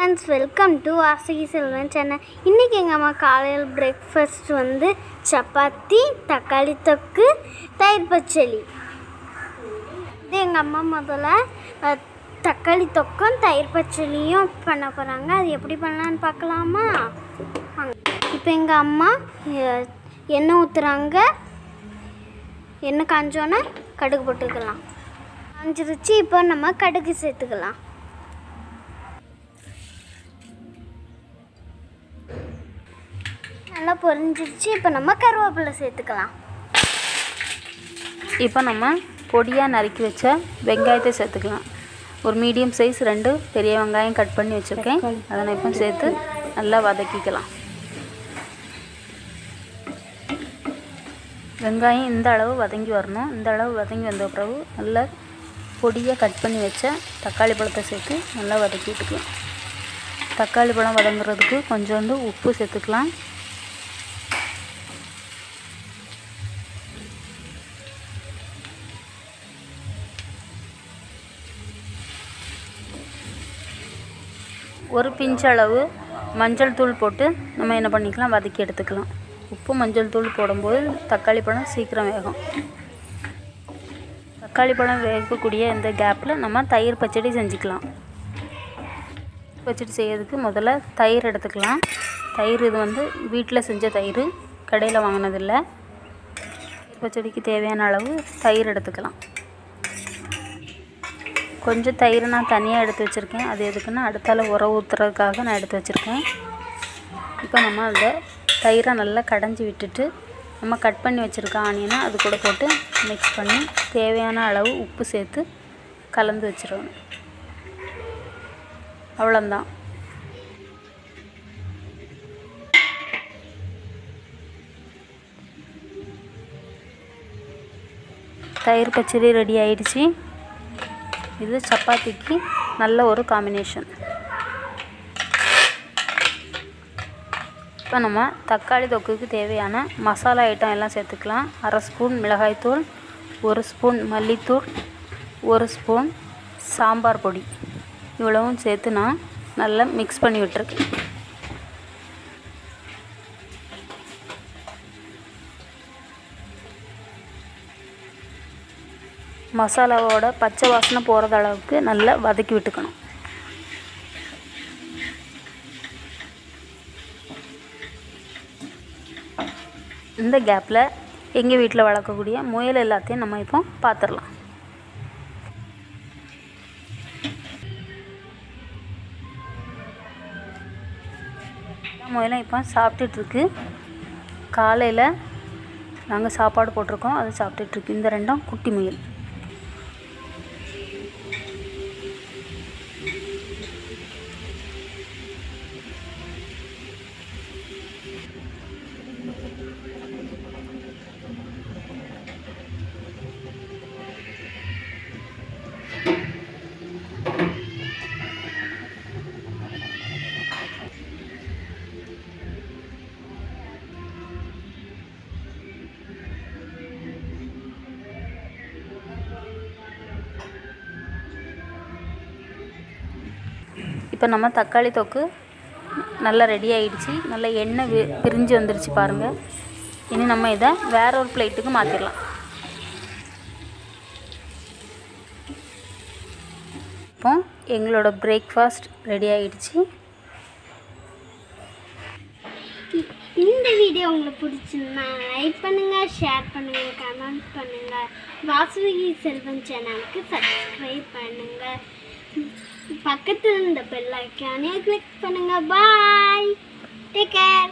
Friends, welcome to Vasuki Selvan channel. இன்றைக்கி எங்கள் அம்மா காலையில் பிரேக்ஃபாஸ்ட் வந்து சப்பாத்தி, தக்காளி தொக்கு, தயிர் பச்சடி. இது எங்கள் அம்மா முதல்ல தக்காளி தொக்கும் தயிர் பச்சடியும் பண்ண போகிறாங்க. அது எப்படி பண்ணலான்னு பார்க்கலாமா? இப்போ எங்கள் அம்மா எண்ணெய் ஊற்றுறாங்க. எண்ணெய் காஞ்சோன்னே கடுகு போட்டுக்கலாம். காஞ்சிருச்சு. இப்போ நம்ம கடுகு சேர்த்துக்கலாம். நல்லா பொரிஞ்சிருச்சு. இப்போ நம்ம கருவேப்பிலை சேர்த்துக்கலாம். இப்போ நம்ம பொடியாக நறுக்கி வச்ச வெங்காயத்தை சேர்த்துக்கலாம். ஒரு மீடியம் சைஸ் 2 பெரிய வெங்காயம் கட் பண்ணி வச்சுருக்கேன். அதை நான் இப்போ சேர்த்து நல்லா வதக்கிக்கலாம். வெங்காயம் இந்த அளவு வதங்கி வரணும். இந்த அளவு வதங்கி வந்த பிறகு நல்லா பொடியாக கட் பண்ணி வச்ச தக்காளி பழத்தை சேர்த்து நல்லா வதக்கி விட்டுக்கலாம். தக்காளி பழம் வதங்குறதுக்கு கொஞ்சோண்டு உப்பு சேர்த்துக்கலாம். ஒரு பிஞ்ச் அளவு மஞ்சள் தூள் போட்டு நம்ம என்ன பண்ணிக்கலாம், வதக்கி எடுத்துக்கலாம். உப்பு மஞ்சள் தூள் போடும்போது தக்காளி பழம் சீக்கிரம் வேகும். தக்காளி பழம் வேகக்கூடிய இந்த கேப்பில் நம்ம தயிர் பச்சடி செஞ்சுக்கலாம். பச்சடி செய்யறதுக்கு முதல்ல தயிர் எடுத்துக்கலாம். தயிர் இது வந்து வீட்டில் செஞ்ச தயிர், கடையில் வாங்கினதில்லை. தயிர் பச்சடிக்கு தேவையான அளவு தயிர் எடுத்துக்கலாம். கொஞ்சம் தயிர் நான் தனியாக எடுத்து வச்சுருக்கேன். அது எதுக்குன்னா அடுத்தால உரம் ஊற்றுறதுக்காக நான் எடுத்து வச்சுருக்கேன். இப்போ நம்ம அதை தயிரை நல்லா கடைஞ்சி விட்டுட்டு நம்ம கட் பண்ணி வச்சுருக்க ஆனியனை அது கூட போட்டு மிக்ஸ் பண்ணி தேவையான அளவு உப்பு சேர்த்து கலந்து வச்சிடணும். அவ்வளோந்தான். தயிர் பச்சடி ரெடி ஆயிடுச்சு. இது சப்பாத்திக்கு நல்ல ஒரு காம்பினேஷன். இப்போ நம்ம தக்காளி தொக்குக்கு தேவையான மசாலா ஐட்டம் எல்லாம் சேர்த்துக்கலாம். 1/2 ஸ்பூன் மிளகாய்த்தூள், 1 ஸ்பூன் மல்லித்தூள், 1 ஸ்பூன் சாம்பார் பொடி, இவ்வளவும் சேர்த்து நான் நல்லா மிக்ஸ் பண்ணி விட்டுருக்கேன். மசாலாவோட பச்சை வாசனை போகிற அளவுக்கு நல்லா வதக்கி விட்டுக்கணும். இந்த கேப்பில் எங்கள் வீட்டில் வளர்க்கக்கூடிய முயல் எல்லாத்தையும் நம்ம இப்போ பார்த்துடலாம். முயலும் இப்போ சாப்பிட்டுட்ருக்கு. காலையில் நாங்கள் சாப்பாடு போட்டிருக்கோம், அது சாப்பிட்டுட்ருக்கு. இந்த 2ம் குட்டி முயல். இப்போ நம்ம தக்காளி தொக்கு நல்லா ரெடி ஆகிடுச்சு. நல்லா எண்ணெய் பிரிஞ்சு வந்துருச்சு பாருங்கள். இனி நம்ம இதை வேற ஒரு பிளேட்டுக்கு மாற்றிடலாம். இப்போ எங்களோட பிரேக்ஃபாஸ்ட் ரெடி ஆகிடுச்சு. இந்த வீடியோ உங்களுக்கு பிடிச்சிருந்தா லைக் பண்ணுங்கள், ஷேர் பண்ணுங்கள், கமெண்ட் பண்ணுங்கள். வாசுகி செல்வன் சேனலுக்கு சப்ஸ்கிரைப் பண்ணுங்கள். பக்கத்தில் இந்த பெல் ஐக்கானே கிளிக் பண்ணுங்கள். பாய், டேக் கேர்.